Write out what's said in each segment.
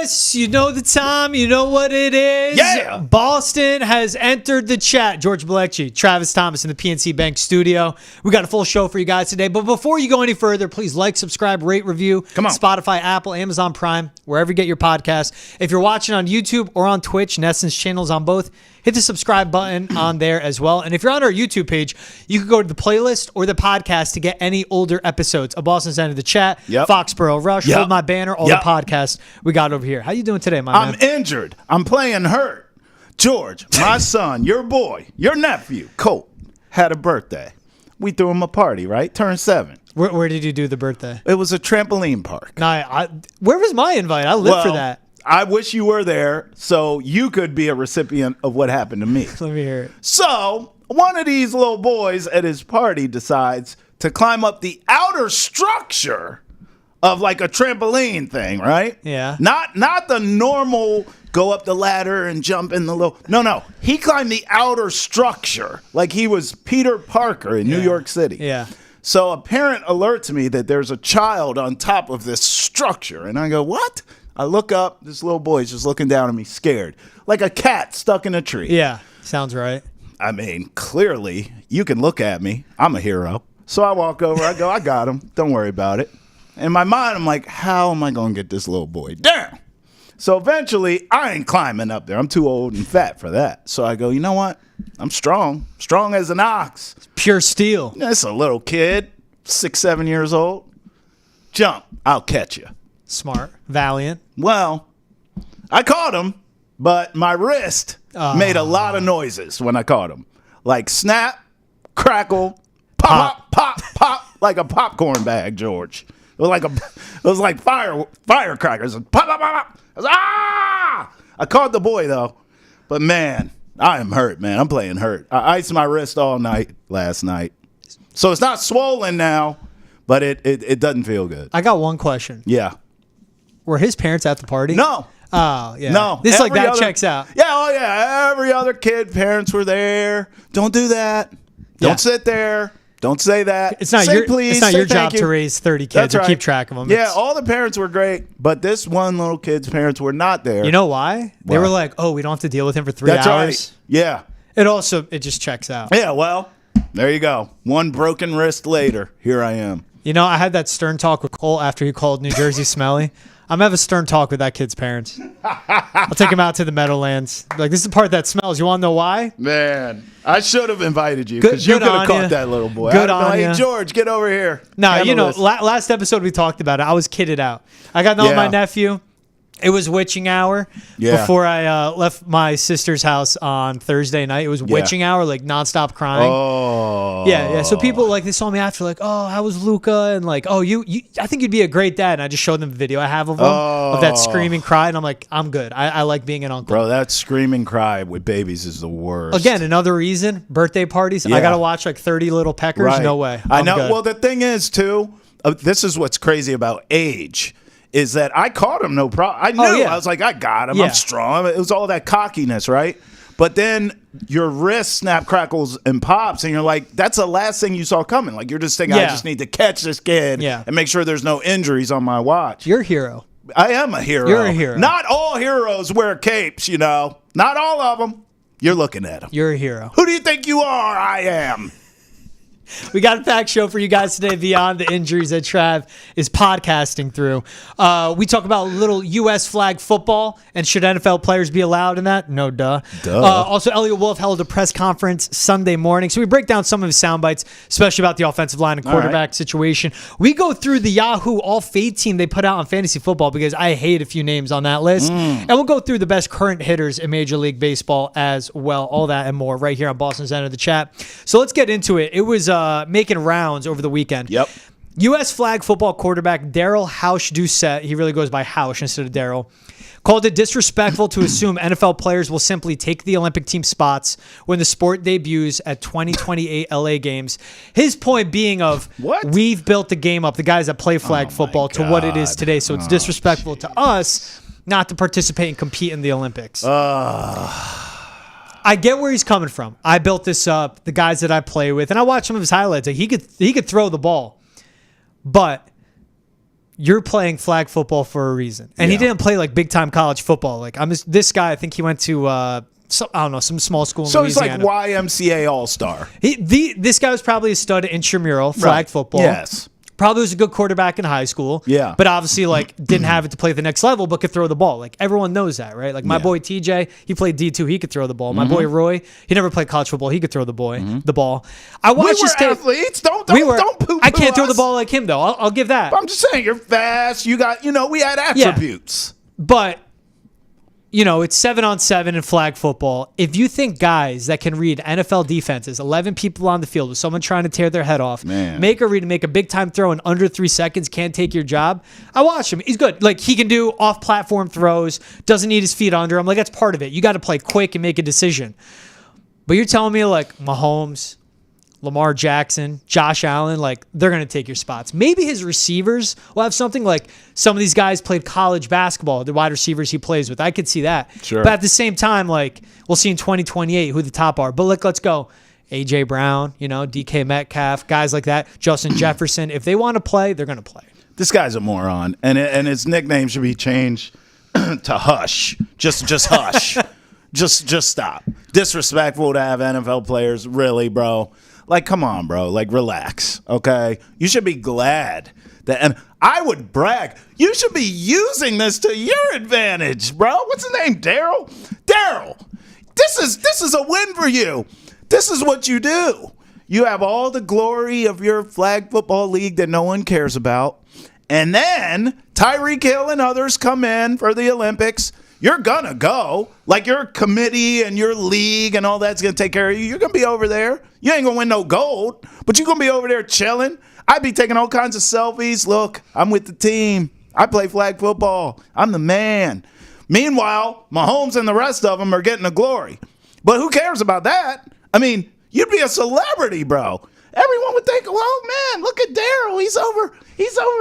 Yes, you know the time. You know what it is. Yeah. Boston has entered the chat. George Balekji, Travis Thomas in the PNC Bank studio. We got a full show for you guys today. But before you go any further, please like, subscribe, rate, review. Come on. Spotify, Apple, Amazon Prime, wherever you get your podcasts. If you're watching on YouTube or on Twitch, Nesson's channel's on both. Hit the subscribe button on there as well. And if you're on our YouTube page, you can go to the playlist or the podcast to get any older episodes of Boston's End of the Chat, Foxborough Rush, Hold My Banner, all the podcasts we got over here. How you doing today, my man? I'm injured. I'm playing hurt. George, my son, your boy, your nephew, Colt, had a birthday. We threw him a party, right? Turned 7. Where did you do the birthday? It was a trampoline park. Where was my invite? I live for that. I wish you were there so you could be a recipient of what happened to me. Let me hear it. So one of these little boys at his party decides to climb up the outer structure of like a trampoline thing, right? Yeah. Not the normal go up the ladder and jump in the little. No. He climbed the outer structure like he was Peter Parker in New York City. Yeah. So a parent alerts me that there's a child on top of this structure. And I go, what? I look up. This little boy's just looking down at me scared. Like a cat stuck in a tree. Yeah. Sounds right. I mean, clearly, you can look at me. I'm a hero. So I walk over. I go, I got him. Don't worry about it. In my mind, I'm like, how am I going to get this little boy down? So eventually, I ain't climbing up there. I'm too old and fat for that. So I go, you know what? I'm strong. Strong as an ox. Pure steel. That's a little kid, 6, 7 years old. Jump. I'll catch you. Smart. Valiant. Well, I caught him, but my wrist made a lot of noises when I caught him. Like snap, crackle, pop, pop, pop, like a popcorn bag, George. It was like firecrackers. Pop, pop, pop, pop. I caught the boy, though. But, man, I am hurt, man. I'm playing hurt. I iced my wrist all night last night. So it's not swollen now, but it doesn't feel good. I got one question. Yeah. Were his parents at the party? No. Oh, yeah. No. This like that checks out. Yeah, oh, yeah. Every other kid, parents were there. Don't do that. Don't sit there. Don't say that. It's not please. It's not say your job to raise 30 kids or keep track of them. Yeah, all the parents were great, but this one little kid's parents were not there. You know why? They were like, oh, we don't have to deal with him for 3 hours. Right. Yeah. It just checks out. Yeah, well, there you go. One broken wrist later, here I am. You know, I had that stern talk with Cole after he called New Jersey smelly. I'm going to have a stern talk with that kid's parents. I'll take him out to the Meadowlands. Like, this is the part that smells. You want to know why? Man, I should have invited you because you could have caught that little boy. Good on you. Hey, George, get over here. No, you know, last episode we talked about it. I was kidded out. I got to know my nephew. It was witching hour before I left my sister's house on Thursday night. It was witching hour, like nonstop crying. Oh. Yeah. So people they saw me after like, oh, how was Luca? And like, oh, you I think you'd be a great dad. And I just showed them the video I have of him of that screaming cry. And I'm like, I'm good. I like being an uncle. Bro, that screaming cry with babies is the worst. Again, another reason, birthday parties. I got to watch like 30 little peckers. Right. No way. I know. Good. Well, the thing is, too, this is what's crazy about age. Is that I caught him, no problem. I knew. I was like, I got him. I'm strong. It was all that cockiness, right? But then your wrist snap, crackles, and pops, and you're like, that's the last thing you saw coming. Like, you're just thinking, I just need to catch this kid and make sure there's no injuries on my watch. You're a hero. I am a hero. You're a hero. Not all heroes wear capes, you know. Not all of them. You're looking at them. You're a hero. Who do you think you are? I am. We got a packed show for you guys today beyond the injuries that Trav is podcasting through. We talk about little U.S. flag football and should NFL players be allowed in that? No, duh. Also, Eliot Wolf held a press conference Sunday morning. So we break down some of his sound bites, especially about the offensive line and quarterback situation. We go through the Yahoo All-Fade team they put out on fantasy football because I hate a few names on that list. And we'll go through the best current hitters in Major League Baseball as well. All that and more right here on Boston's End of the Chat. So let's get into it. It was making rounds over the weekend. Yep. U.S. flag football quarterback Daryl Housh-Doucette, he really goes by Housh instead of Daryl, called it disrespectful to assume NFL players will simply take the Olympic team spots when the sport debuts at 2028 LA Games. His point being we've built the game up, the guys that play flag football, to what it is today. So it's disrespectful to us not to participate and compete in the Olympics. I get where he's coming from. I built this up, the guys that I play with, and I watched some of his highlights. Like he could throw the ball. But you're playing flag football for a reason. And he didn't play like big time college football. Like this guy, I think he went to I don't know, some small school in Louisiana. So he's like YMCA All-Star. This guy was probably a stud at intramural flag football. Yes. Probably was a good quarterback in high school. Yeah. But obviously, like, didn't have it to play at the next level, but could throw the ball. Like, everyone knows that, right? Like, my boy TJ, he played D2. He could throw the ball. My boy Roy, he never played college football. He could throw the ball. I watched his tape. Athletes. Don't poo-poo I can't throw us. the ball like him, though. I'll give that. I'm just saying, you're fast. You got, we had attributes. But, it's 7-on-7 in flag football. If you think guys that can read NFL defenses, 11 people on the field with someone trying to tear their head off, make a read and make a big time throw in under 3 seconds, can't take your job, I watch him. He's good. Like, he can do off-platform throws, doesn't need his feet under him. Like, that's part of it. You got to play quick and make a decision. But you're telling me, like, Mahomes, Lamar Jackson, Josh Allen, like, they're going to take your spots. Maybe his receivers will have something. Like, some of these guys played college basketball, the wide receivers he plays with. I could see that. Sure. But at the same time, like, we'll see in 2028 who the top are. But, like, let's go. A.J. Brown, DK Metcalf, guys like that, Justin Jefferson. If they want to play, they're going to play. This guy's a moron, and his nickname should be changed to Hush. Just Hush. just stop. Disrespectful to have NFL players, really, bro. Like, come on, bro. Like, relax, okay? You should be glad that, and I would brag. You should be using this to your advantage, bro. What's his name? Daryl? Daryl, this is a win for you. This is what you do. You have all the glory of your flag football league that no one cares about, and then Tyreek Hill and others come in for the Olympics. You're going to go. Like, your committee and your league and all that's going to take care of you. You're going to be over there. You ain't going to win no gold, but you're going to be over there chilling. I'd be taking all kinds of selfies. Look, I'm with the team. I play flag football. I'm the man. Meanwhile, Mahomes and the rest of them are getting the glory. But who cares about that? I mean, you'd be a celebrity, bro. Everyone would think, well, man, look at Daryl. He's over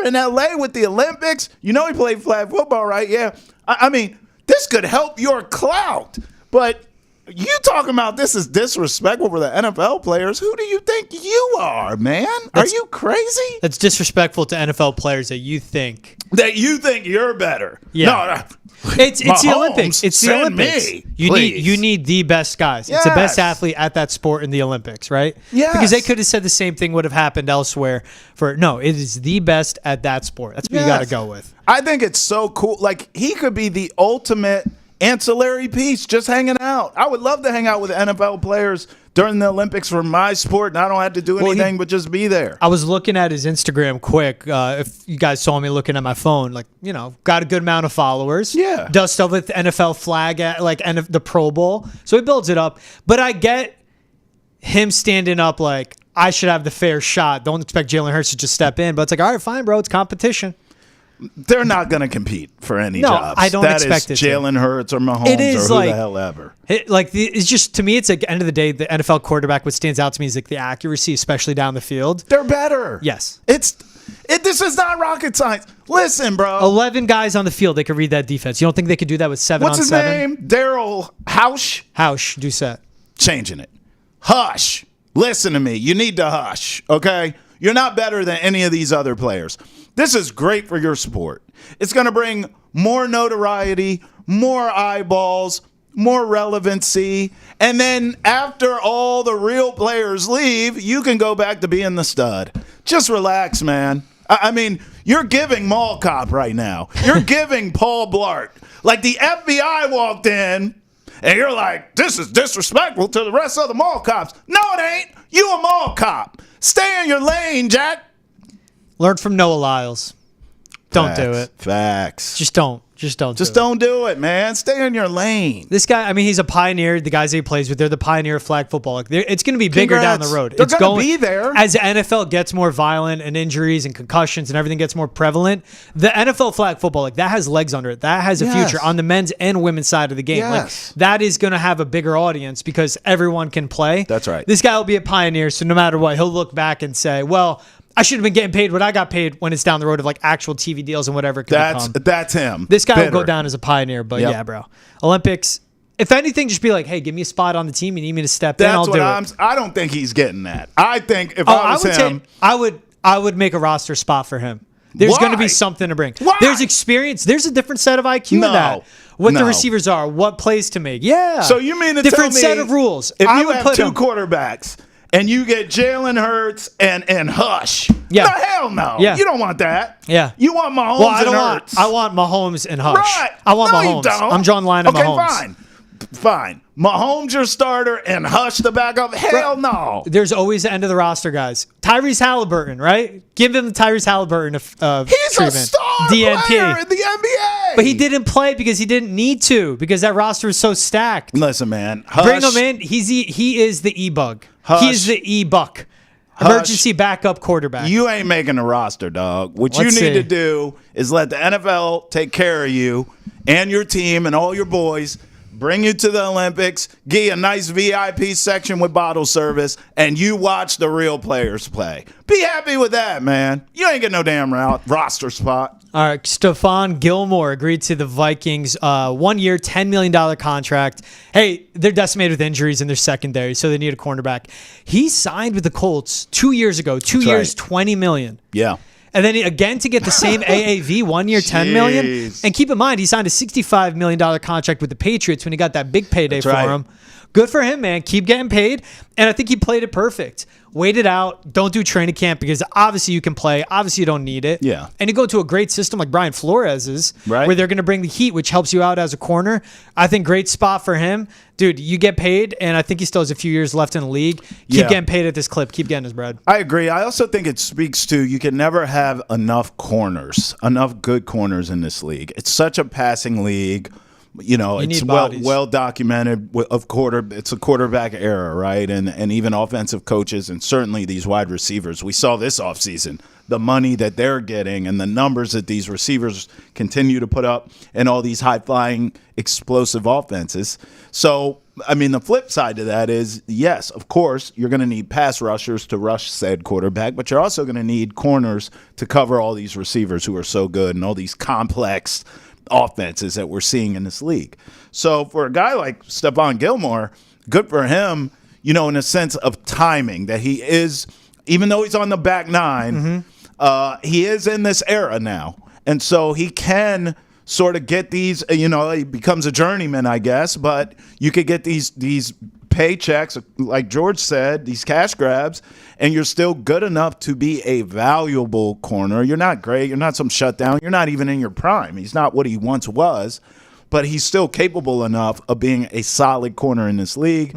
in L.A. with the Olympics. He played flag football, right? Yeah. I mean, this could help your clout, but you talking about this is disrespectful for the NFL players. Who do you think you are, man? Are you crazy? That's disrespectful to NFL players that you think you're better. Yeah. No, it's the Olympics. It's the Olympics. Me, you need the best guys. Yes. It's the best athlete at that sport in the Olympics, right? Yes. Because they could have said the same thing would have happened elsewhere. It is the best at that sport. That's what you got to go with. I think it's so cool. Like, he could be the ultimate ancillary piece, just hanging out. I would love to hang out with NFL players during the Olympics for my sport, and I don't have to do anything but just be there. I was looking at his Instagram quick. If you guys saw me looking at my phone, like, got a good amount of followers. Yeah. Does stuff with NFL flag at, like, and the Pro Bowl. So he builds it up. But I get him standing up like, I should have the fair shot. Don't expect Jalen Hurts to just step in. But it's like, all right, fine, bro. It's competition. They're not going to compete for any jobs. I don't expect it. Jalen Hurts or Mahomes or who the hell ever. It's just, to me, it's like, end of the day, the NFL quarterback, what stands out to me is like the accuracy, especially down the field. They're better. Yes. This is not rocket science. Listen, bro. 11 guys on the field, they could read that defense. You don't think they could do that with 7-on-7? What's his name? Daryl Housh? Housh, Doucette. Changing it. Hush. Listen to me. You need to hush, okay? You're not better than any of these other players. This is great for your sport. It's going to bring more notoriety, more eyeballs, more relevancy. And then after all the real players leave, you can go back to being the stud. Just relax, man. I mean, you're giving Mall Cop right now. You're giving Paul Blart. Like, the FBI walked in, and you're like, this is disrespectful to the rest of the mall cops. No, it ain't. You a mall cop. Stay in your lane, Jack. Learn from Noah Lyles. Don't do it. Facts. Just don't. Don't do it, man. Stay in your lane. This guy, I mean, he's a pioneer. The guys that he plays with, they're the pioneer of flag football. Like, it's going to be bigger down the road. They're going to be there. As the NFL gets more violent and injuries and concussions and everything gets more prevalent, the NFL flag football, like, that has legs under it. That has a future on the men's and women's side of the game. Yes. Like, that is going to have a bigger audience because everyone can play. That's right. This guy will be a pioneer, so no matter what, he'll look back and say, well, I should have been getting paid what I got paid when it's down the road of like actual TV deals and whatever. That's him. This guy will go down as a pioneer, but yeah, bro. Olympics, if anything, just be like, hey, give me a spot on the team. You need me to step in, I'll do it. I don't think he's getting that. I think if I was him. I would make a roster spot for him. There's going to Why? be something to bring. Why? There's experience. There's a different set of IQ in that. What the receivers are, what plays to make. Yeah. So you mean to different tell me set of rules. If I you would have put two him- quarterbacks and you get Jalen Hurts and Hush, Yeah. no, hell no. Yeah. You don't want that. Yeah. You want Mahomes Well, I don't and want. Hurts. I want Mahomes and Hush. Right. I want No, Mahomes. you don't. I'm drawing line on Mahomes. Okay, fine. Mahomes your starter and Hush the backup. Hell no. There's always the end of the roster, guys. Tyrese Halliburton, right? Give him the Tyrese Halliburton He's treatment. a star DNP. player in the NBA. But he didn't play because he didn't need to, because that roster is so stacked. Listen, man. Hush, Bring him in. He is the E-bug. Hush. He is the E-buck. Emergency backup quarterback. You ain't making a roster, dog. What Let's you need see. to do is let the NFL take care of you and your team and all your boys, bring you to the Olympics, get you a nice VIP section with bottle service, and you watch the real players play. Be happy with that, man. You ain't get no damn roster spot. All right, Stephon Gilmore agreed to the Vikings 1 year, $10 million contract. Hey, they're decimated with injuries in their secondary, so they need a cornerback. He signed with the Colts 2 years ago. 2 years, right. $20 million. Yeah. And then again to get the same AAV, 1 year, $10 million. Jeez. And keep in mind, he signed a $65 million contract with the Patriots when he got that big payday That's for right. him. Good for him, man. Keep getting paid. And I think he played it perfect. Wait it out. Don't do training camp because obviously you can play. Obviously you don't need it. Yeah. And you go to a great system like Brian Flores's, Right. where they're going to bring the heat, which helps you out as a corner. I think great spot for him. Dude, you get paid, and I think he still has a few years left in the league. Keep Yeah. getting paid at this clip. Keep getting his bread. I agree. I also think it speaks to you can never have enough corners, enough good corners in this league. It's such a passing league. You know, You it's need bodies. well documented. It's a quarterback era, right? And even offensive coaches and certainly these wide receivers. We saw this offseason the money that they're getting and the numbers that these receivers continue to put up and all these high flying explosive offenses. So, I mean, the flip side to that is, yes, of course, you're going to need pass rushers to rush said quarterback, but you're also going to need corners to cover all these receivers who are so good and all these complex offenses that we're seeing in this league. So for a guy like Stephon Gilmore, good for him, you know, in a sense of timing, that he is, even though he's on the back nine, he is in this era now. And so he can sort of get these, you know, he becomes a journeyman, I guess, but you could get these paychecks, like George said, these cash grabs, and you're still good enough to be a valuable corner. You're not great. You're not some shutdown. You're not even in your prime. He's not what he once was, but he's still capable enough of being a solid corner in this league.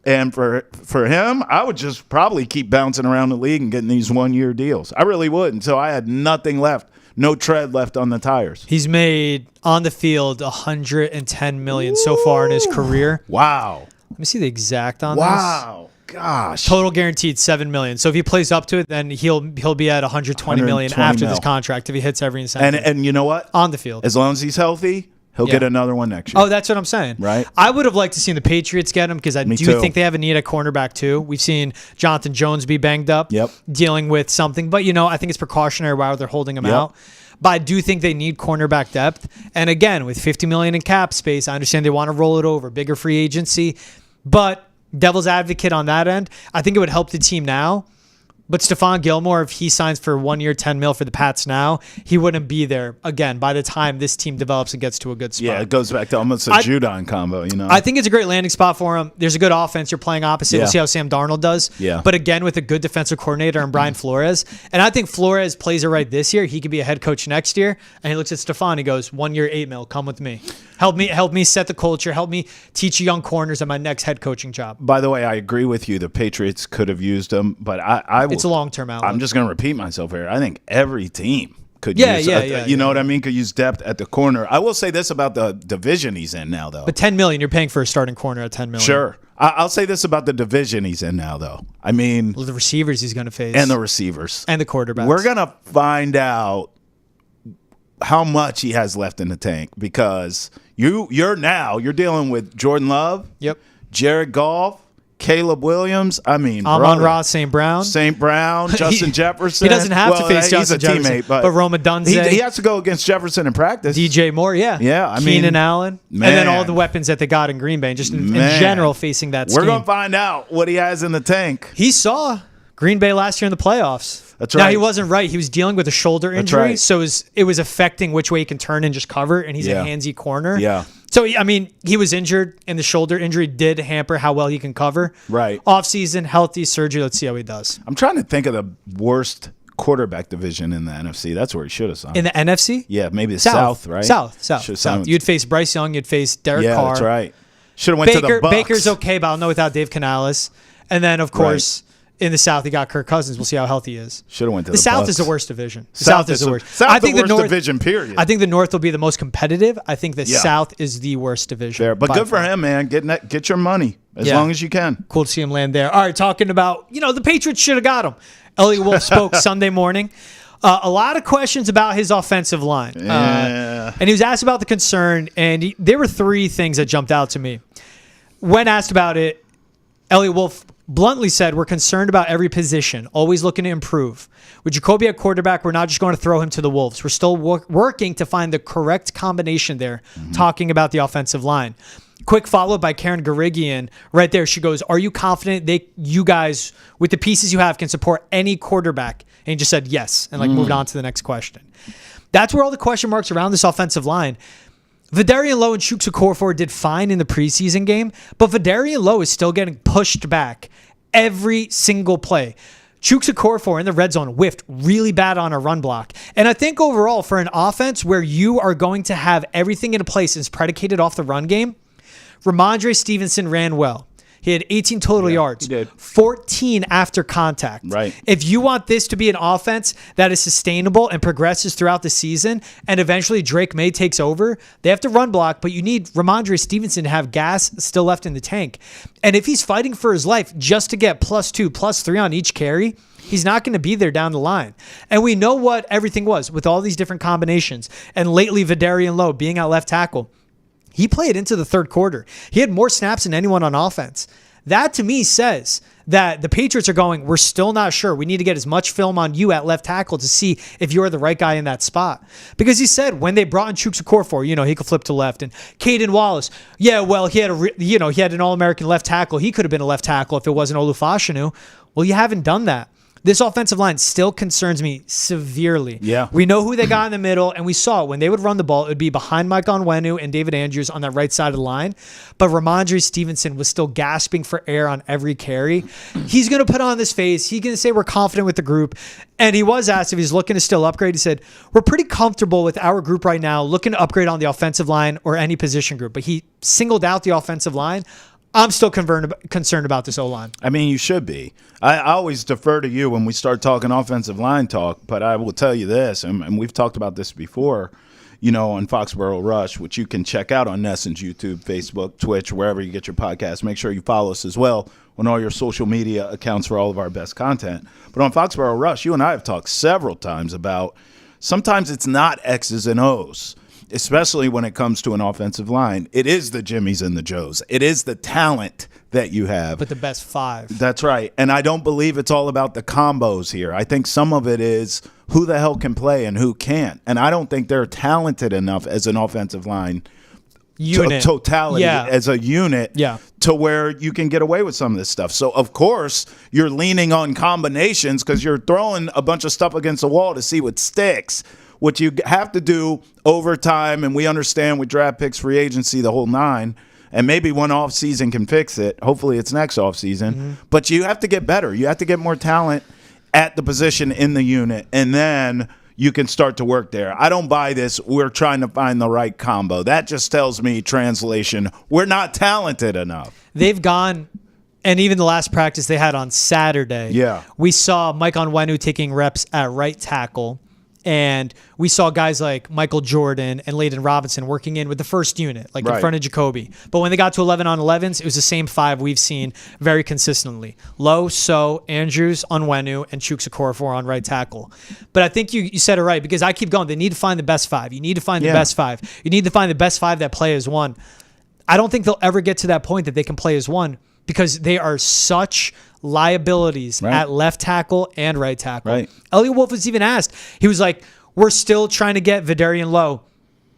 And for him, I would just probably keep bouncing around the league and getting these 1 year deals. I really would until I had nothing left. No tread left on the tires. He's made on the field $110 million so far in his career. Wow. Let me see the exact on this. Wow. Gosh. Total guaranteed $7 million. So if he plays up to it, then he'll be at $120 million after this contract if he hits every incentive. And you know what? On the field. As long as he's healthy, he'll get another one next year. Oh, that's what I'm saying. Right. I would have liked to see the Patriots get him because I do too. think they have a need at cornerback too. We've seen Jonathan Jones be banged up, dealing with something. But, you know, I think it's precautionary while they're holding him out. But I do think they need cornerback depth. And again, with $50 million in cap space, I understand they want to roll it over, bigger free agency. But devil's advocate on that end, I think it would help the team now. But Stephon Gilmore, if he signs for 1 year, $10 million for the Pats now, he wouldn't be there again by the time this team develops and gets to a good spot. Yeah, it goes back to almost a Judon combo, you know. I think it's a great landing spot for him. There's a good offense. You're playing opposite. We'll see how Sam Darnold does. Yeah. But again, with a good defensive coordinator and Brian Flores. And I think Flores plays it right this year. He could be a head coach next year. And he looks at Stephon. He goes, 1 year, $8 million. Come with me. Help me set the culture. Help me teach young corners at my next head coaching job. By the way, I agree with you. The Patriots could have used him, but It's a long-term outlook. I'm just going to repeat myself here. I think every team could use you know what I mean? Could use depth at the corner. I will say this about the division he's in now, though. But $10 million, you're paying for a starting corner at $10 million. Sure. I'll say this about the division he's in now, though. I mean, Well, the receivers he's going to face. and the receivers. And the quarterbacks. We're going to find out how much he has left in the tank because you're dealing with Jordan Love, Jared Goff, Caleb Williams. I mean, Amon-Ra St. Brown. Justin Jefferson. He doesn't have to face Justin he's a Jefferson. teammate, but Roma Dunze. He has to go against Jefferson in practice. DJ Moore, Yeah, I mean, Keenan Allen. man. And then all the weapons that they got in Green Bay, just in general facing that scheme. We're going to find out what he has in the tank. He saw Green Bay last year in the playoffs. That's right. Now, he wasn't right. He was dealing with a shoulder injury, right. so it was affecting which way he can turn and just cover, and he's a handsy corner. Yeah. So, I mean, he was injured, and the shoulder injury did hamper how well he can cover. Right. Off-season, healthy surgery. Let's see how he does. I'm trying to think of the worst quarterback division in the NFC. That's where he should have signed. In the NFC? Yeah, maybe the South, right? South. You'd face Bryce Young. You'd face Derek Carr. Yeah, that's right. Should have went to the Bucs. Baker's okay, but I'll know without Dave Canales. And then, of course, in the South, you got Kirk Cousins. We'll see how healthy he is. Should have went to the South Bucs. is the worst division. South is the worst. South is the worst division, period. I think the North will be the most competitive. I think the South is the worst division. There, but good for him, man. Get your money as long as you can. Cool to see him land there. All right, talking about, the Patriots should have got him. Eliot Wolf spoke Sunday morning. A lot of questions about his offensive line. And he was asked about the concern, and there were three things that jumped out to me. When asked about it, Eliot Wolf bluntly said, we're concerned about every position, always looking to improve. With Jacoby at quarterback, we're not just going to throw him to the wolves. We're still working to find the correct combination there, talking about the offensive line. Quick follow-up by Karen Garigian. Right there, she goes, are you confident you guys, with the pieces you have, can support any quarterback? And he just said yes, and moved on to the next question. That's where all the question marks around this offensive line. Vidarian Lowe and Chuks Okorafor did fine in the preseason game, but Vidarian Lowe is still getting pushed back every single play. Chuks Okorafor in the red zone whiffed really bad on a run block. And I think overall for an offense where you are going to have everything in place and it's predicated off the run game, Ramondre Stevenson ran well. He had 18 total yards, he did. 14 after contact. Right. If you want this to be an offense that is sustainable and progresses throughout the season, and eventually Drake Maye takes over, they have to run block, but you need Ramondre Stevenson to have gas still left in the tank. And if he's fighting for his life just to get +2, +3 on each carry, he's not going to be there down the line. And we know what everything was with all these different combinations. And lately, Vidarian Lowe being at left tackle, he played into the third quarter. He had more snaps than anyone on offense. That, to me, says that the Patriots are going, we're still not sure. We need to get as much film on you at left tackle to see if you're the right guy in that spot. Because he said when they brought in Chuks Okorafor, he could flip to left. And Caden Wallace, he had an All-American left tackle. He could have been a left tackle if it wasn't Olufashinu. Well, you haven't done that. This offensive line still concerns me severely. Yeah. We know who they got in the middle, and we saw when they would run the ball, it would be behind Mike Onwenu and David Andrews on that right side of the line. But Ramondre Stevenson was still gasping for air on every carry. He's going to put on this face. He's going to say we're confident with the group. And he was asked if he's looking to still upgrade. He said, we're pretty comfortable with our group right now, looking to upgrade on the offensive line or any position group. But he singled out the offensive line. I'm still concerned about this O-line. I mean, you should be. I always defer to you when we start talking offensive line talk, but I will tell you this, and we've talked about this before, on Foxborough Rush, which you can check out on Nesson's YouTube, Facebook, Twitch, wherever you get your podcast. Make sure you follow us as well on all your social media accounts for all of our best content. But on Foxborough Rush, you and I have talked several times about sometimes it's not X's and O's. Especially when it comes to an offensive line. It is the Jimmies and the Joes. It is the talent that you have. But the best five. That's right. And I don't believe it's all about the combos here. I think some of it is who the hell can play and who can't. And I don't think they're talented enough as an offensive line unit. Totality as a unit to where you can get away with some of this stuff. So, of course, you're leaning on combinations because you're throwing a bunch of stuff against the wall to see what sticks. What you have to do over time, and we understand with draft picks, free agency, the whole nine, and maybe one off season can fix it. Hopefully it's next off season. But you have to get better. You have to get more talent at the position in the unit, and then you can start to work there. I don't buy this. We're trying to find the right combo. That just tells me, translation, we're not talented enough. They've gone, and even the last practice they had on Saturday, we saw Mike Onwenu taking reps at right tackle. And we saw guys like Michael Jordan and Layden Robinson working in with the first unit, in front of Jacoby. But when they got to 11-on-11s, it was the same five we've seen very consistently. Lowe, So, Andrews, Onwenu, and Chuks Okorafor on right tackle. But I think you said it right, because I keep going. They need to find the best five. You need to find the best five. You need to find the best five that play as one. I don't think they'll ever get to that point that they can play as one, because they are such liabilities at left tackle and right tackle. Eliot Wolf was even asked. He was like, we're still trying to get Vidarian Lowe.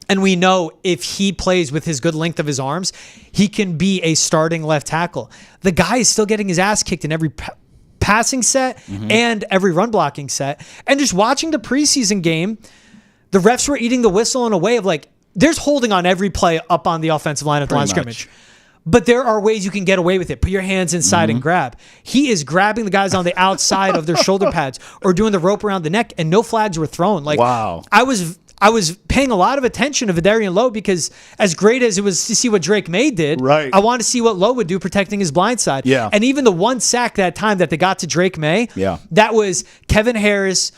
And we know if he plays with his good length of his arms, he can be a starting left tackle. The guy is still getting his ass kicked in every passing set and every run blocking set. And just watching the preseason game, the refs were eating the whistle in a way of like, there's holding on every play up on the offensive line at the line of scrimmage. But there are ways you can get away with it. Put your hands inside and grab. He is grabbing the guys on the outside of their shoulder pads or doing the rope around the neck, and no flags were thrown. Like, wow. I was paying a lot of attention to Vidarian Lowe because as great as it was to see what Drake Maye did, right. I wanted to see what Lowe would do protecting his blind side. Yeah. And even the one sack that time that they got to Drake Maye, that was Kevin Harris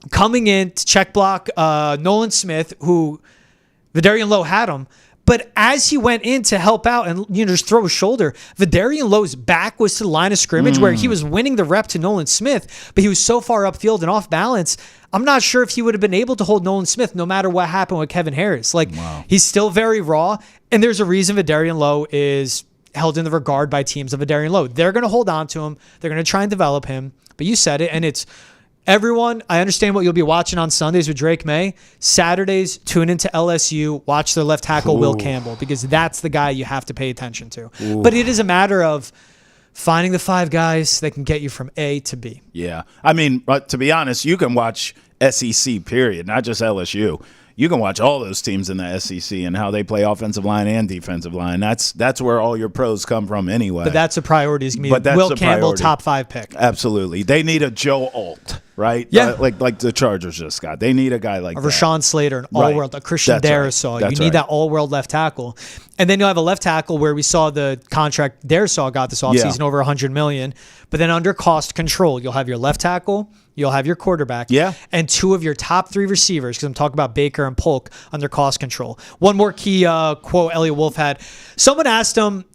coming in to check block Nolan Smith, who Vidarian Lowe had him. But as he went in to help out and just throw his shoulder, Vidarian Lowe's back was to the line of scrimmage where he was winning the rep to Nolan Smith, but he was so far upfield and off balance. I'm not sure if he would have been able to hold Nolan Smith no matter what happened with Kevin Harris. Like, he's still very raw, and there's a reason Vidarian Lowe is held in the regard by teams of Vidarian Lowe. They're going to hold on to him. They're going to try and develop him. But you said it, and it's everyone. I understand what you'll be watching on Sundays with Drake Maye. Saturdays, tune into LSU, watch their left tackle, Will Campbell, because that's the guy you have to pay attention to. But it is a matter of finding the 5 guys that can get you from A to B. Yeah. I mean, to be honest, you can watch SEC, period, not just LSU. You can watch all those teams in the SEC and how they play offensive line and defensive line. That's where all your pros come from anyway. But that's a priority. Is going to be Will Campbell, top 5 pick. Absolutely. They need a Joe Alt, right? Yeah. Like the Chargers just got. They need a guy like that. Rashawn Slater, an all-world, a Christian Darrisaw. Right. You need that all-world left tackle. And then you'll have a left tackle where we saw the contract Darrisaw got this offseason over $100 million. But then under cost control, you'll have your left tackle, you'll have your quarterback, and 2 of your top 3 receivers, because I'm talking about Baker and Polk, under cost control. One more key quote Eliot Wolf had. Someone asked him,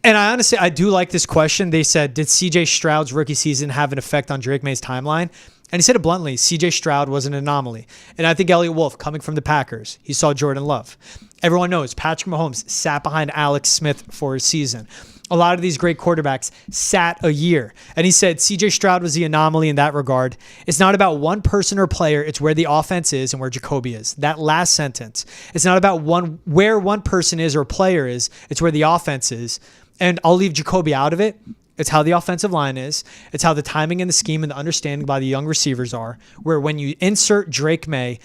and I do like this question. They said, did C.J. Stroud's rookie season have an effect on Drake Maye's timeline? And he said it bluntly, C.J. Stroud was an anomaly. And I think Eliot Wolf, coming from the Packers, he saw Jordan Love. Everyone knows Patrick Mahomes sat behind Alex Smith for a season. A lot of these great quarterbacks sat a year. And he said C.J. Stroud was the anomaly in that regard. It's not about one person or player. It's where the offense is and where Jacoby is. That last sentence. It's not about where one person is or player is. It's where the offense is. And I'll leave Jacoby out of it. It's how the offensive line is. It's how the timing and the scheme and the understanding by the young receivers are, where when you insert Drake Maye,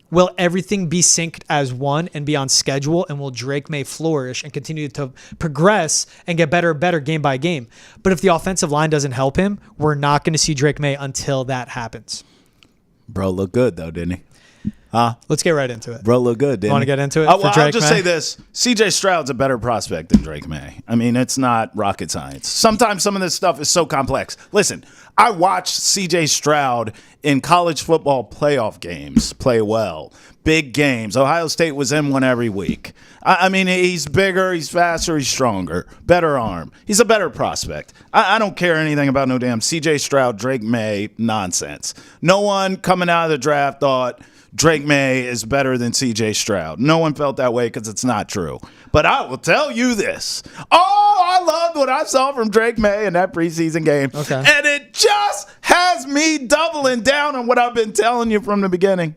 will everything be synced as one and be on schedule, and will Drake Maye flourish and continue to progress and get better and better game by game? But if the offensive line doesn't help him, we're not going to see Drake Maye until that happens. Bro looked good, though, didn't he? Let's get right into it. Bro looked good, didn't he? Want to get into it? I'll just say this. C.J. Stroud's a better prospect than Drake Maye. I mean, it's not rocket science. Sometimes some of this stuff is so complex. Listen, I watched C.J. Stroud in college football playoff games play well. Big games. Ohio State was in one every week. I mean, he's bigger, he's faster, he's stronger, better arm. He's a better prospect. I don't care anything about no damn C.J. Stroud, Drake Maye nonsense. No one coming out of the draft thought Drake Maye is better than C.J. Stroud. No one felt that way because it's not true. But I will tell you this. I loved what I saw from Drake Maye in that preseason game. Okay. And it just has me doubling down on what I've been telling you from the beginning.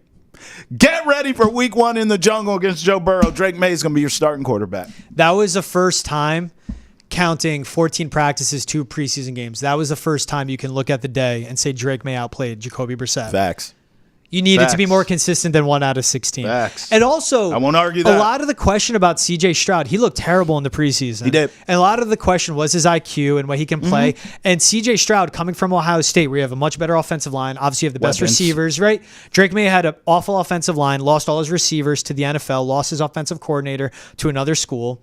Get ready for week 1 in the jungle against Joe Burrow. Drake Maye is going to be your starting quarterback. That was the first time, counting 14 practices, 2 preseason games, that was the first time you can look at the day and say Drake Maye outplayed Jacoby Brissett. Facts. You needed to be more consistent than 1 out of 16. Facts. And also, I won't argue that. A lot of the question about C.J. Stroud, he looked terrible in the preseason. He did. And a lot of the question was his IQ and what he can play. And C.J. Stroud, coming from Ohio State, where you have a much better offensive line, obviously you have the best receivers, right? Drake Maye had an awful offensive line, lost all his receivers to the NFL, lost his offensive coordinator to another school.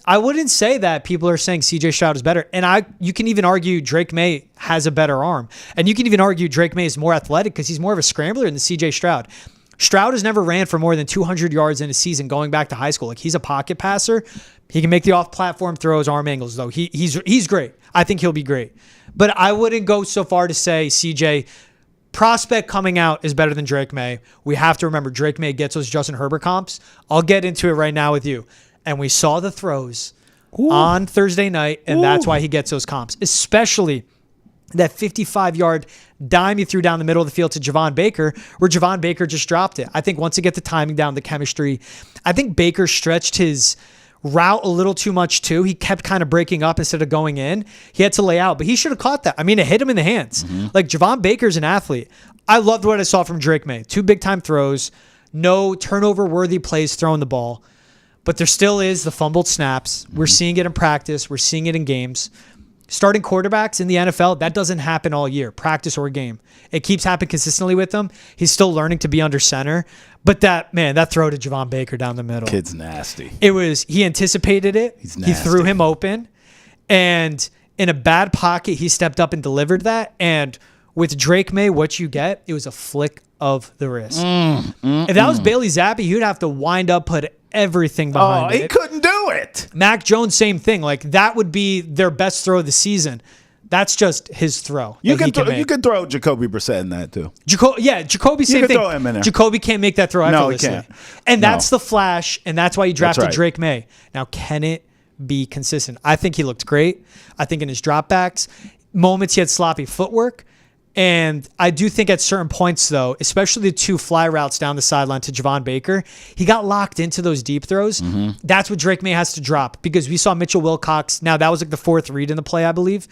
I wouldn't say that people are saying C.J. Stroud is better. And you can even argue Drake Maye has a better arm. And you can even argue Drake Maye is more athletic because he's more of a scrambler than C.J. Stroud. Stroud has never ran for more than 200 yards in a season going back to high school. Like, he's a pocket passer. He can make the off-platform throws, arm angles, though. He's great. I think he'll be great. But I wouldn't go so far to say C.J. prospect coming out is better than Drake Maye. We have to remember Drake Maye gets those Justin Herbert comps. I'll get into it right now with you. And we saw the throws on Thursday night, and that's why he gets those comps, especially that 55-yard dime he threw down the middle of the field to Javon Baker, where Javon Baker just dropped it. I think once you get the timing down, the chemistry, I think Baker stretched his route a little too much too. He kept kind of breaking up instead of going in. He had to lay out, but he should have caught that. I mean, it hit him in the hands. Like, Javon Baker's an athlete. I loved what I saw from Drake Maye. 2 big-time throws, no turnover-worthy plays throwing the ball, but there still is the fumbled snaps. We're seeing it in practice. We're seeing it in games. Starting quarterbacks in the NFL, that doesn't happen all year, practice or game. It keeps happening consistently with him. He's still learning to be under center. But that throw to Javon Baker down the middle. Kid's nasty. He anticipated it. He's nasty. He threw him open. And in a bad pocket, he stepped up and delivered that. And with Drake Maye, what you get, it was a flick of the wrist. If that was Bailey Zappi, you'd have to wind up, put everything behind it. He couldn't do it. Mac Jones, same thing. Like, that would be their best throw of the season. That's just his throw. You could throw Jacoby Brissett in that too. Jacoby, same thing. Throw him in there. Jacoby can't make that throw effortlessly. No, he can't. And that's the flash, and that's why you drafted right. Drake Maye. Now, can it be consistent? I think he looked great. I think in his dropbacks, moments he had sloppy footwork. And I do think at certain points, though, especially the 2 fly routes down the sideline to Javon Baker, he got locked into those deep throws. That's what Drake Maye has to drop, because we saw Mitchell Wilcox. Now, that was like the 4th read in the play, I believe,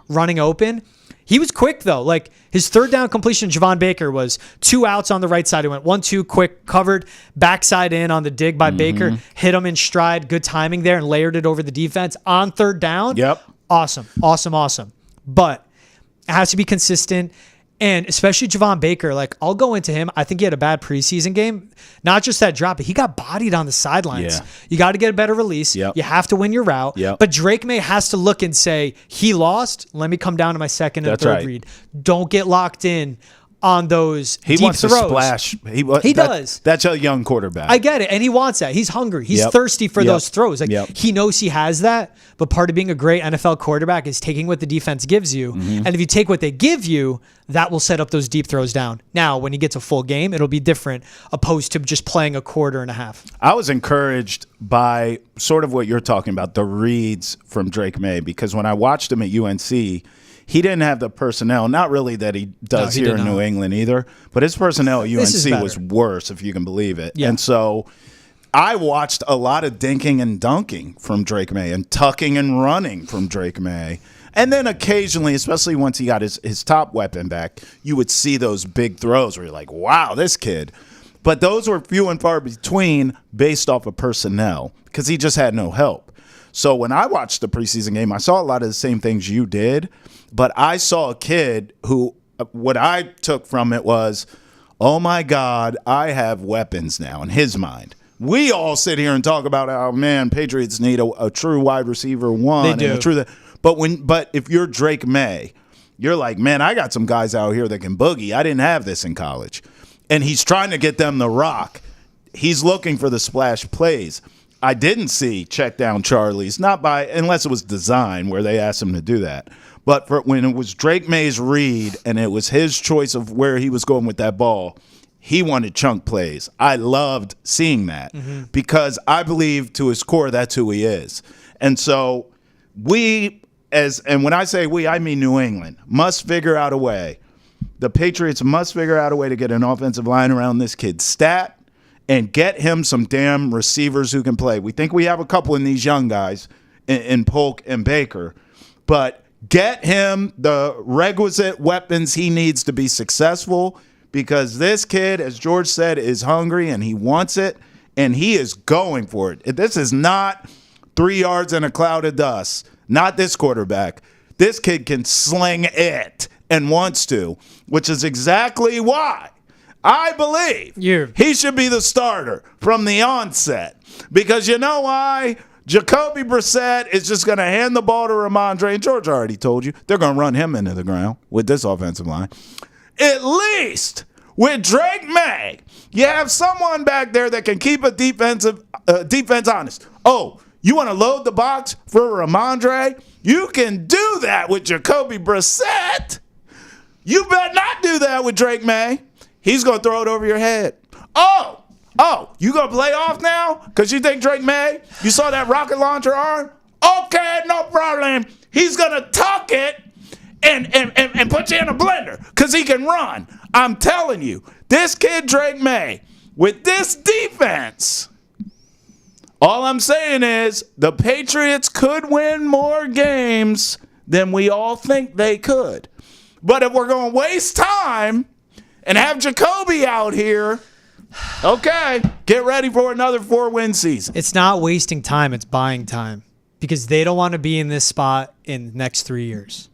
running open. He was quick, though. Like, his 3rd down completion, Javon Baker, was 2 outs on the right side. He went 1-2, quick, covered, backside in on the dig by Baker, hit him in stride, good timing there, and layered it over the defense on 3rd down. Yep. Awesome. But it has to be consistent, and especially Javon Baker. Like, I'll go into him. I think he had a bad preseason game. Not just that drop, but he got bodied on the sidelines. Yeah. You got to get a better release. Yep. You have to win your route. Yep. But Drake Maye has to look and say, he lost. Let me come down to my 2nd and 3rd read. Don't get locked in on those deep wants throws. to splash. He does. That's a young quarterback. I get it, and he wants that. He's hungry. He's thirsty for those throws. Like, he knows he has that, but part of being a great NFL quarterback is taking what the defense gives you, and if you take what they give you, that will set up those deep throws down. Now, when he gets a full game, it'll be different, opposed to just playing a quarter and a half. I was encouraged by sort of what you're talking about, the reads from Drake Maye, because when I watched him at UNC, he didn't have the personnel, not really that he does here in New England either, but his personnel at UNC was worse, if you can believe it. Yeah. And so I watched a lot of dinking and dunking from Drake Maye and tucking and running from Drake Maye. And then occasionally, especially once he got his top weapon back, you would see those big throws where you're like, wow, this kid. But those were few and far between based off of personnel, because he just had no help. So when I watched the preseason game, I saw a lot of the same things you did, but I saw a kid who, what I took from it was, oh my God, I have weapons now in his mind. We all sit here and talk about how, man, Patriots need a true wide receiver one. They do. But if you're Drake Maye, you're like, man, I got some guys out here that can boogie. I didn't have this in college. And he's trying to get them the rock. He's looking for the splash plays. I didn't see check down Charlie's, unless it was design where they asked him to do that. But when it was Drake Maye's read and it was his choice of where he was going with that ball, he wanted chunk plays. I loved seeing that because I believe to his core that's who he is. And so and when I say we, I mean New England, must figure out a way. The Patriots must figure out a way to get an offensive line around this kid's stat and get him some damn receivers who can play. We think we have a couple in these young guys in Polk and Baker, but get him the requisite weapons he needs to be successful, because this kid, as George said, is hungry and he wants it and he is going for it. This is not 3 yards in a cloud of dust. Not this quarterback. This kid can sling it and wants to, which is exactly why I believe he should be the starter from the onset. Because you know why? Jacoby Brissett is just going to hand the ball to Ramondre. And George already told you, they're going to run him into the ground with this offensive line. At least with Drake Maye, you have someone back there that can keep a defense honest. Oh, you want to load the box for Ramondre? You can do that with Jacoby Brissett. You better not do that with Drake Maye. He's going to throw it over your head. Oh, you going to play off now? Because you think Drake Maye, you saw that rocket launcher arm? Okay, no problem. He's going to tuck it and put you in a blender because he can run. I'm telling you, this kid Drake Maye, with this defense, All I'm saying is the Patriots could win more games than we all think they could. But if we're going to waste time and have Jacoby out here, okay, get ready for another 4-win season. It's not wasting time. It's buying time because they don't want to be in this spot in the next 3 years.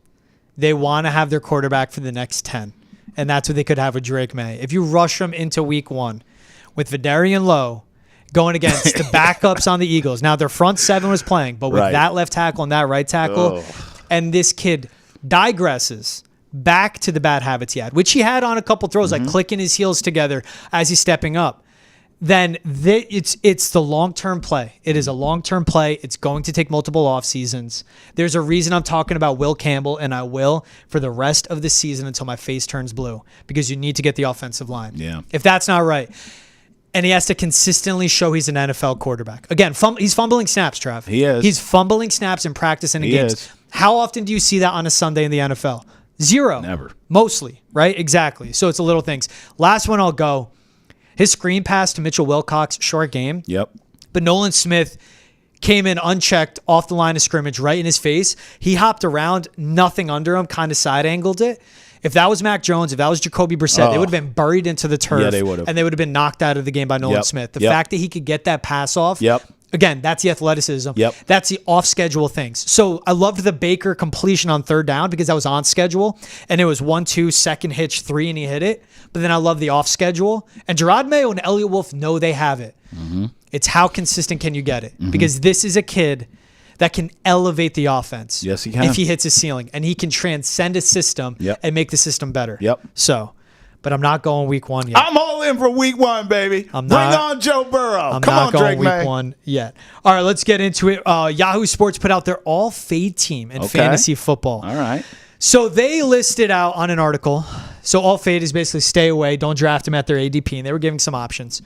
They want to have their quarterback for the next 10, and that's what they could have with Drake Maye. If you rush them into week 1 with Vidarian Lowe going against the backups on the Eagles. Now, their front 7 was playing, but with that left tackle and that right tackle, and this kid digresses back to the bad habits he had, which he had on a couple throws, like clicking his heels together as he's stepping up, then it's the long-term play. It is a long-term play. It's going to take multiple off seasons. There's a reason I'm talking about Will Campbell, and I will for the rest of the season until my face turns blue, because you need to get the offensive line. Yeah. If that's not right. And he has to consistently show he's an NFL quarterback. Again, he's fumbling snaps, Trav. He is. He's fumbling snaps in practice and in games. Is. How often do you see that on a Sunday in the NFL? 0. Never. Mostly, right? Exactly. So it's a little things. Last one I'll go. His screen pass to Mitchell Wilcox, short game. Yep. But Nolan Smith came in unchecked off the line of scrimmage right in his face. He hopped around, nothing under him, kind of side-angled it. If that was Mac Jones, if that was Jacoby Brissett, they would have been buried into the turf. Yeah, they would have. And they would have been knocked out of the game by Nolan Smith. The fact that he could get that pass off, again, that's the athleticism. That's the off-schedule things. So I loved the Baker completion on 3rd down because that was on schedule. And it was 1-2, second hitch, 3, and he hit it. But then I love the off-schedule. And Gerard Mayo and Eliot Wolf know they have it. It's how consistent can you get it? Because this is a kid that can elevate the offense. Yes, he can. If he hits his ceiling. And he can transcend a system and make the system better. So, but I'm not going week 1 yet. I'm all in for week 1, baby. Bring on Joe Burrow. I'm Come not on, going Drake week Maye. 1 yet. All right, let's get into it. Yahoo Sports put out their all-fade team in fantasy football. All right. So they listed out on an article. So all fade is basically stay away, don't draft him at their ADP, and they were giving some options.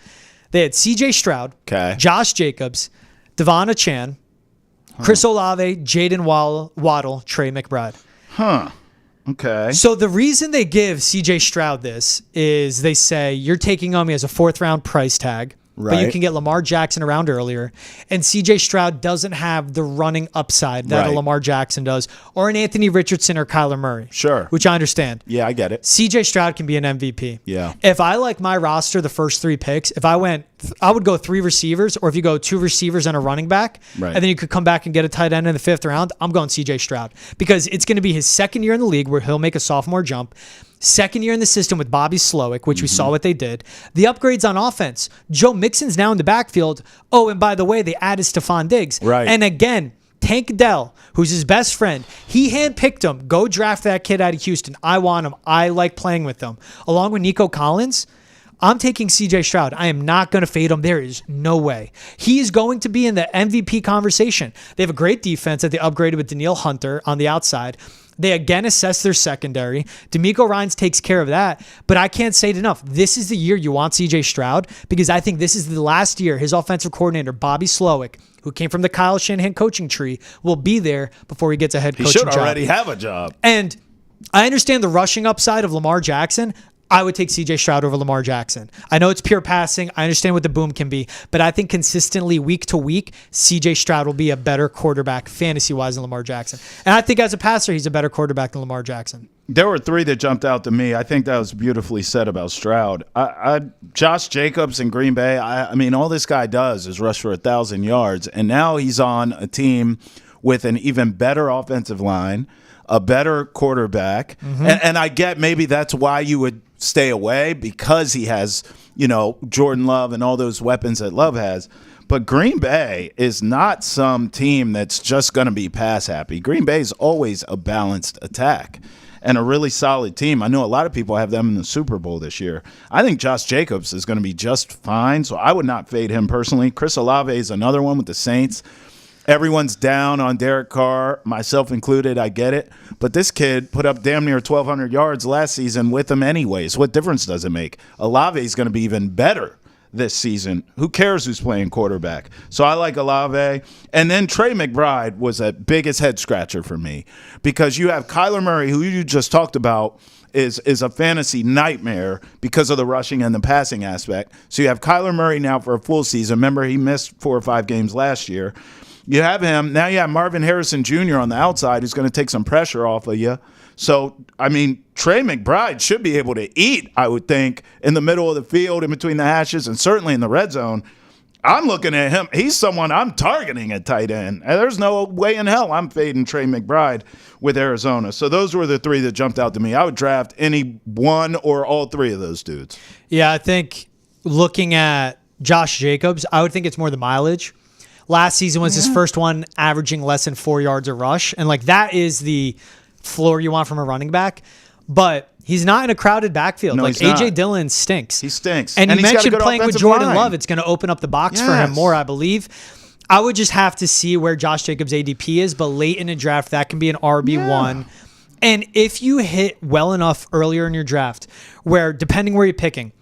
They had C.J. Stroud, Josh Jacobs, Devon Achane, Chris Olave, Jaden Waddle, Trey McBride. Okay. So the reason they give C.J. Stroud this is they say you're taking on me as a 4th-round price tag. But you can get Lamar Jackson around earlier. And C.J. Stroud doesn't have the running upside that a Lamar Jackson does, or an Anthony Richardson or Kyler Murray. Sure. Which I understand. Yeah, I get it. C.J. Stroud can be an MVP. Yeah. If I like my roster, the first 3 picks, I would go 3 receivers, or if you go 2 receivers and a running back, and then you could come back and get a tight end in the 5th round, I'm going C.J. Stroud. Because it's going to be his 2nd year in the league where he'll make a sophomore jump. 2nd year in the system with Bobby Slowick, which we saw what they did. The upgrades on offense. Joe Mixon's now in the backfield. Oh, and by the way, they added Stephon Diggs. And again, Tank Dell, who's his best friend, he handpicked him. Go draft that kid out of Houston. I want him. I like playing with him. Along with Nico Collins, I'm taking C.J. Stroud. I am not going to fade him. There is no way. He is going to be in the MVP conversation. They have a great defense that they upgraded with Danielle Hunter on the outside. They again assess their secondary. D'Amico Ryans takes care of that. But I can't say it enough. This is the year you want C.J. Stroud because I think this is the last year his offensive coordinator, Bobby Slowick, who came from the Kyle Shanahan coaching tree, will be there before he gets a head coaching job. He should already have a job. And I understand the rushing upside of Lamar Jackson. I would take C.J. Stroud over Lamar Jackson. I know it's pure passing. I understand what the boom can be. But I think consistently week to week, C.J. Stroud will be a better quarterback fantasy-wise than Lamar Jackson. And I think as a passer, he's a better quarterback than Lamar Jackson. There were 3 that jumped out to me. I think that was beautifully said about Stroud. Josh Jacobs in Green Bay, I mean, all this guy does is rush for 1,000 yards. And now he's on a team with an even better offensive line, a better quarterback. And I get maybe that's why you would stay away because he has, Jordan Love and all those weapons that Love has. But Green Bay is not some team that's just going to be pass happy. Green Bay is always a balanced attack and a really solid team. I know a lot of people have them in the Super Bowl this year. I think Josh Jacobs is going to be just fine, so I would not fade him personally. Chris Olave is another one with the Saints. Everyone's down on Derek Carr, myself included. I get it. But this kid put up damn near 1,200 yards last season with him anyways. What difference does it make? Olave is going to be even better this season. Who cares who's playing quarterback? So I like Olave. And then Trey McBride was a biggest head scratcher for me because you have Kyler Murray, who you just talked about, is a fantasy nightmare because of the rushing and the passing aspect. So you have Kyler Murray now for a full season. Remember, he missed 4 or 5 games last year. You have him. Now you have Marvin Harrison Jr. on the outside who's going to take some pressure off of you. So, I mean, Trey McBride should be able to eat, I would think, in the middle of the field, in between the hashes, and certainly in the red zone. I'm looking at him. He's someone I'm targeting at tight end. And there's no way in hell I'm fading Trey McBride with Arizona. So those were the 3 that jumped out to me. I would draft any one or all 3 of those dudes. Yeah, I think looking at Josh Jacobs, I would think it's more the mileage. Last season was his first one averaging less than 4 yards a rush. And, like, that is the floor you want from a running back. But he's not in a crowded backfield. No, like, A.J. Dillon stinks. He stinks. And you he's got a mentioned good playing with offensive Jordan line. Love. It's going to open up the box for him more, I believe. I would just have to see where Josh Jacobs' ADP is, but late in a draft, that can be an RB1. Yeah. And if you hit well enough earlier in your draft, where depending where you're picking,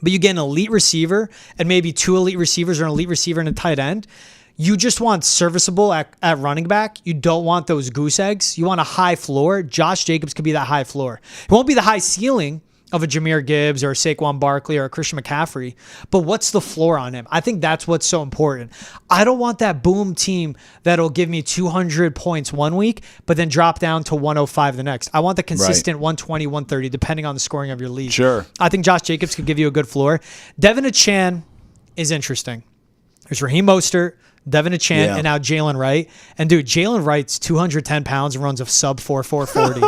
but you get an elite receiver and maybe 2 elite receivers or an elite receiver and a tight end, you just want serviceable at running back. You don't want those goose eggs. You want a high floor. Josh Jacobs could be that high floor. It won't be the high ceiling of a Jahmyr Gibbs or a Saquon Barkley or a Christian McCaffrey, but what's the floor on him? I think that's what's so important. I don't want that boom team that'll give me 200 points one week, but then drop down to 105 the next. I want the consistent 120, 130, depending on the scoring of your league. Sure. I think Josh Jacobs could give you a good floor. Devin Achane is interesting. There's Raheem Mostert, Devin Achane, and now Jalen Wright. And, dude, Jalen Wright's 210 pounds and runs a sub 4.40.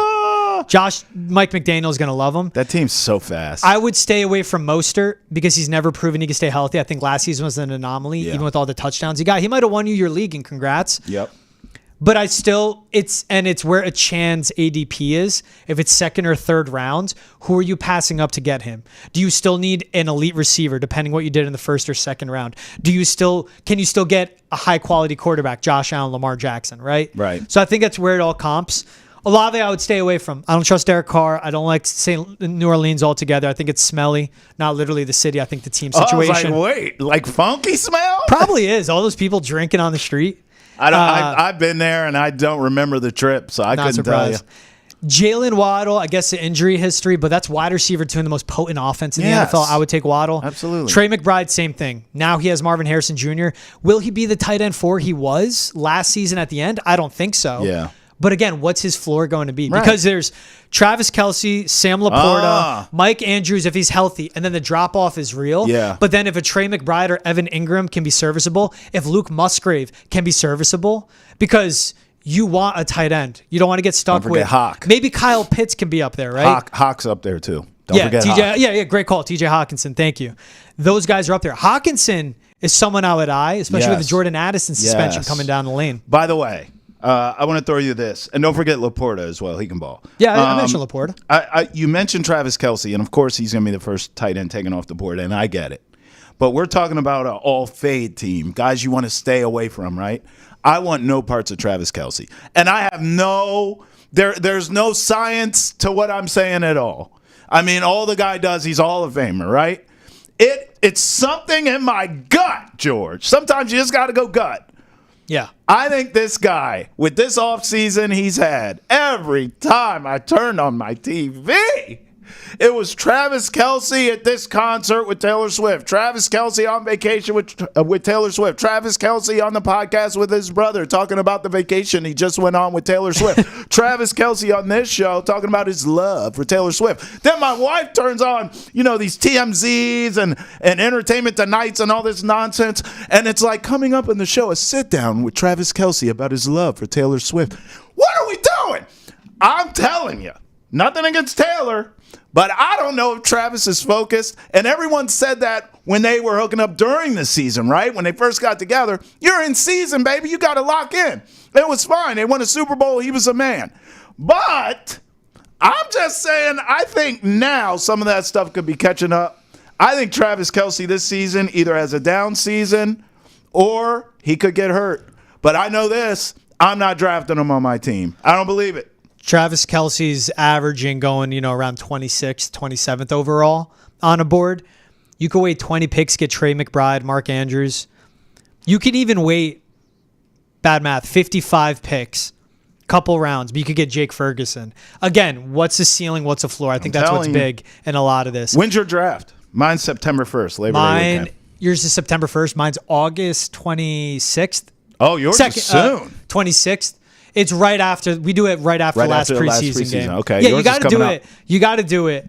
Mike McDaniel's going to love him. That team's so fast. I would stay away from Mostert because he's never proven he can stay healthy. I think last season was an anomaly, even with all the touchdowns he got. He might have won you your league, and congrats. Yep. But it's where Achane's ADP is. If it's 2nd or 3rd round, who are you passing up to get him? Do you still need an elite receiver, depending what you did in the 1st or 2nd round? Can you still get a high quality quarterback, Josh Allen, Lamar Jackson, right? Right. So I think that's where it all comps. Olave, I would stay away from. I don't trust Derek Carr. I don't like New Orleans altogether. I think it's smelly, not literally the city. I think the team situation. I was like, wait, like funky smell? Probably is. All those people drinking on the street. I've been there, and I don't remember the trip, so I couldn't tell you. Jalen Waddle, I guess the injury history, but that's wide receiver 2 in the most potent offense in the NFL. I would take Waddle. Absolutely. Trey McBride, same thing. Now he has Marvin Harrison Jr. Will he be the tight end 4 he was last season at the end? I don't think so. Yeah. But again, what's his floor going to be? Right. Because there's Travis Kelce, Sam Laporta, Mike Andrews if he's healthy, and then the drop-off is real. Yeah. But then if a Trey McBride or Evan Ingram can be serviceable, if Luke Musgrave can be serviceable, because you want a tight end. You don't want to get stuck with Hawk. Maybe Kyle Pitts can be up there, right? Hawk's up there too. Don't forget TJ, Hawk. Yeah, great call. TJ Hawkinson, thank you. Those guys are up there. Hawkinson is someone I would eye, especially with the Jordan Addison suspension coming down the lane. By the way, I want to throw you this, and don't forget Laporta as well. He can ball. Yeah, I mentioned Laporta. You mentioned Travis Kelce, and of course he's going to be the first tight end taken off the board, and I get it. But we're talking about an all-fade team, guys you want to stay away from, right? I want no parts of Travis Kelce, and I have there's no science to what I'm saying at all. I mean, all the guy does, he's Hall of Famer, right? It's something in my gut, George. Sometimes you just got to go gut. Yeah. I think this guy, with this offseason he's had, every time I turned on my TV, it was Travis Kelce at this concert with Taylor Swift. Travis Kelce on vacation with Taylor Swift. Travis Kelce on the podcast with his brother talking about the vacation he just went on with Taylor Swift. Travis Kelce on this show talking about his love for Taylor Swift. Then my wife turns on, these TMZs and Entertainment Tonights and all this nonsense. And it's like coming up in the show, a sit down with Travis Kelce about his love for Taylor Swift. What are we doing? I'm telling you, nothing against Taylor. But I don't know if Travis is focused. And everyone said that when they were hooking up during the season, right? When they first got together. You're in season, baby. You got to lock in. It was fine. They won a Super Bowl. He was a man. But I'm just saying, I think now some of that stuff could be catching up. I think Travis Kelce this season either has a down season or he could get hurt. But I know this. I'm not drafting him on my team. I don't believe it. Travis Kelce's averaging going, around 26th, 27th overall on a board. You could wait 20 picks, get Trey McBride, Mark Andrews. You could even wait, bad math, 55 picks, couple rounds, but you could get Jake Ferguson. Again, what's the ceiling? What's the floor? I think that's what's big in a lot of this. When's your draft? Mine's September 1st, Labor Day weekend. Yours is September 1st. Mine's August 26th. Oh, yours is soon. 26th. It's right after. We do it right after the last preseason game. Okay. Yeah, you got to do it. You got to do it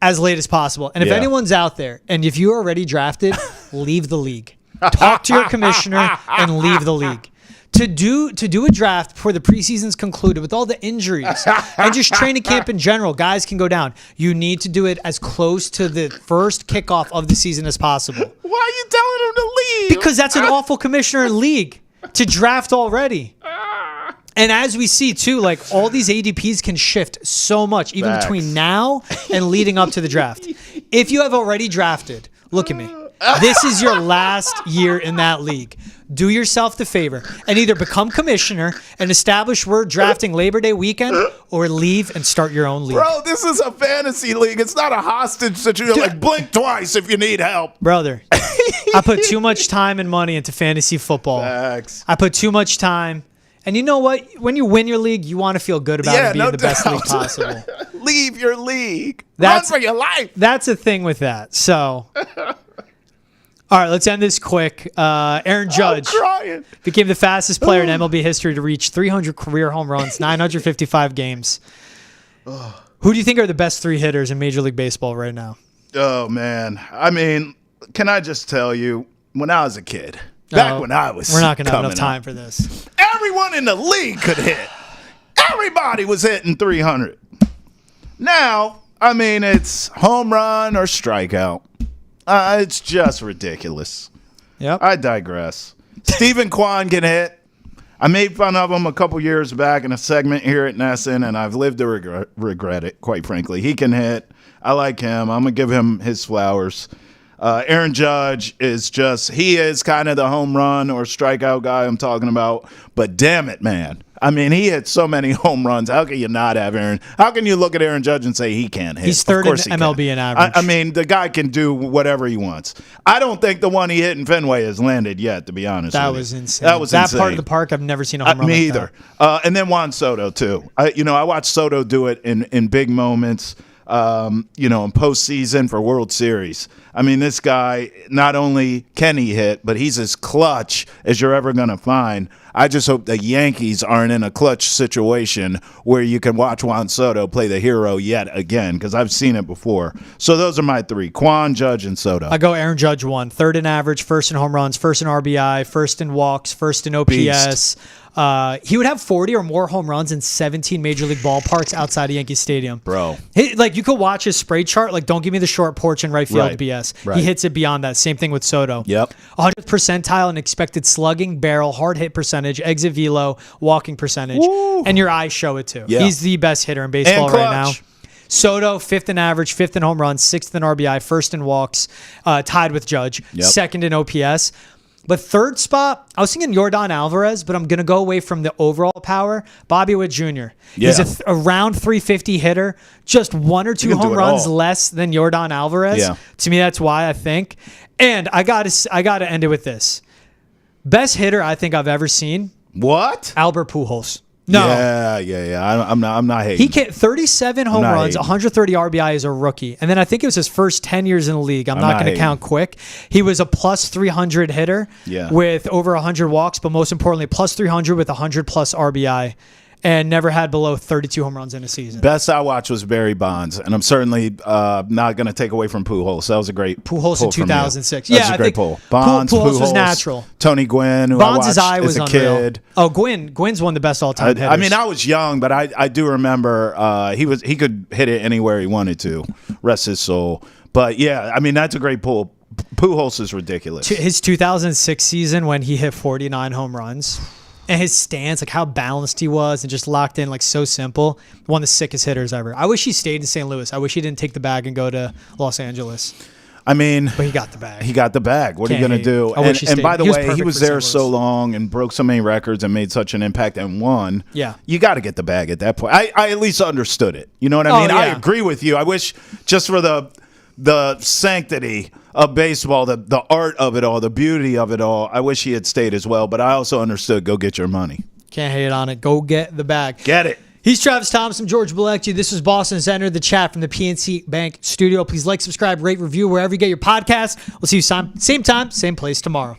as late as possible. And if anyone's out there, and if you're already drafted, leave the league. Talk to your commissioner and leave the league. To do a draft before the preseason's concluded with all the injuries and just training camp in general, guys can go down. You need to do it as close to the first kickoff of the season as possible. Why are you telling them to leave? Because that's an awful commissioner in league to draft already. And as we see too, like all these ADPs can shift so much, even between now and leading up to the draft. If you have already drafted, look at me. This is your last year in that league. Do yourself the favor and either become commissioner and establish we're drafting Labor Day weekend, or leave and start your own league. Bro, this is a fantasy league. It's not a hostage situation. Like, blink twice if you need help. Brother, I put too much time and money into fantasy football. Facts. I put too much time. And you know what? When you win your league, you want to feel good about it being the best league possible. Leave your league. Run for your life. That's a thing with that. So... All right, let's end this quick. Aaron Judge became the fastest player in MLB history to reach 300 career home runs, 955 games. Who do you think are the best three hitters in Major League Baseball right now? Oh, man. I mean, can I just tell you, when I was a kid, when I was we're not going to have enough time for this. Everyone in the league could hit. Everybody was hitting 300. Now, I mean, it's home run or strikeout. It's just ridiculous. Yep. I digress. Stephen Kwan can hit. I made fun of him a couple years back in a segment here at Nesson, and I've lived to regret it, quite frankly. He can hit. I like him. I'm going to give him his flowers. Aaron Judge he is kind of the home run or strikeout guy I'm talking about. But damn it, man. I mean, he hit so many home runs. How can you not have Aaron? How can you look at Aaron Judge and say he can't hit? He's third in MLB in average. I mean, the guy can do whatever he wants. I don't think the one he hit in Fenway has landed yet, to be honest with you. That was insane. That part of the park, I've never seen a home run me like either. And then Juan Soto, too. I watched Soto do it in big moments, in postseason for World Series. I mean, this guy, not only can he hit, but he's as clutch as you're ever going to find. I just hope the Yankees aren't in a clutch situation where you can watch Juan Soto play the hero yet again, because I've seen it before. So those are my three: Kwan, Judge, and Soto. I go Aaron Judge 1. Third in average, first in home runs, first in RBI, first in walks, first in OPS. Beast. He would have 40 or more home runs in 17 Major League ballparks outside of Yankee Stadium. Bro. You could watch his spray chart. Like, don't give me the short porch and right field BS. Right. He hits it beyond that. Same thing with Soto. Yep. 100th percentile in expected slugging, barrel, hard hit percentage, exit velo, walking percentage. Woo. And your eyes show it too. Yeah. He's the best hitter in baseball right now. Soto, 5th in average, 5th in home runs, 6th in RBI, 1st in walks, tied with Judge, 2nd in OPS. But third spot, I was thinking Yordan Alvarez, but I'm going to go away from the overall power. Bobby Witt Jr. Yeah. He's a round 350 hitter, just 1 or 2 home runs less than Yordan Alvarez. Yeah. To me, that's why I think. And I got to end it with this. Best hitter I think I've ever seen. What? Albert Pujols. No. Yeah. I'm not hating. He hit 37 home runs, 130 RBI as a rookie. And then I think it was his first 10 years in the league. I'm not going to count quick. He was a plus 300 hitter with over 100 walks, but most importantly, plus 300 with 100 plus RBI. And never had below 32 home runs in a season. Best I watched was Barry Bonds, and I'm certainly not going to take away from Pujols. That was a great Pujols in 2006. That's a great pull. Bonds, Pujols was natural. Tony Gwynn, who Bonds' I eye watched was as a unreal. kid. Oh, Gwynn's one of the best all-time hitters. I mean, I was young, but I do remember he could hit it anywhere he wanted to. Rest his soul. But yeah, I mean, that's a great pull. Pujols is ridiculous. His 2006 season when he hit 49 home runs. And his stance, like how balanced he was and just locked in, like so simple. One of the sickest hitters ever. I wish he stayed in St. Louis. I wish he didn't take the bag and go to Los Angeles. I mean, but he got the bag. What are you going to do? And by the way, he was there so long and broke so many records and made such an impact and won. Yeah. You got to get the bag at that point. I at least understood it. You know what I mean? Yeah. I agree with you. I wish just for the sanctity of baseball, the art of it all, the beauty of it all. I wish he had stayed as well, but I also understood go get your money. Can't hate on it. Go get the bag. Get it. He's Travis Thomas and George Balekji. This is Boston Center, the chat from the PNC Bank studio. Please like, subscribe, rate, review wherever you get your podcasts. We'll see you same time, same place tomorrow.